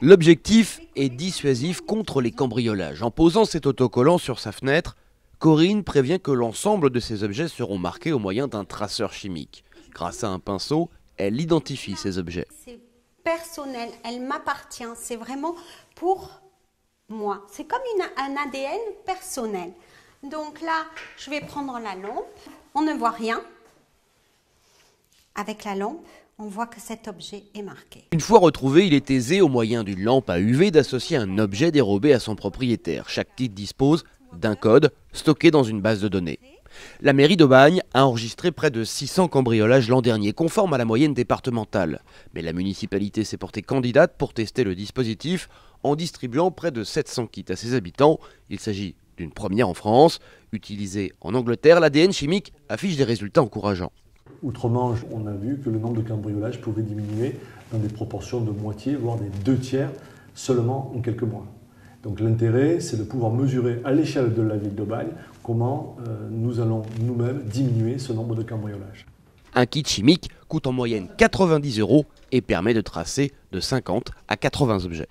L'objectif est dissuasif contre les cambriolages. En posant cet autocollant sur sa fenêtre, Corinne prévient que l'ensemble de ces objets seront marqués au moyen d'un traceur chimique. Grâce à un pinceau, elle identifie ces objets. C'est personnel, elle m'appartient, c'est vraiment pour moi. C'est comme un ADN personnel. Donc là, je vais prendre la lampe. On ne voit rien. Avec la lampe, on voit que cet objet est marqué. Une fois retrouvé, il est aisé, au moyen d'une lampe à UV, d'associer un objet dérobé à son propriétaire. Chaque titre dispose d'un code stocké dans une base de données. La mairie d'Aubagne a enregistré près de 600 cambriolages l'an dernier, conforme à la moyenne départementale. Mais la municipalité s'est portée candidate pour tester le dispositif en distribuant près de 700 kits à ses habitants. Il s'agit d'une première en France. Utilisée en Angleterre, l'ADN chimique affiche des résultats encourageants. Outre-Manche, on a vu que le nombre de cambriolages pouvait diminuer dans des proportions de moitié, voire des 2/3 seulement en quelques mois. Donc l'intérêt, c'est de pouvoir mesurer à l'échelle de la ville d'Aubagne comment nous allons nous-mêmes diminuer ce nombre de cambriolages. Un kit chimique coûte en moyenne 90 € et permet de tracer de 50 à 80 objets.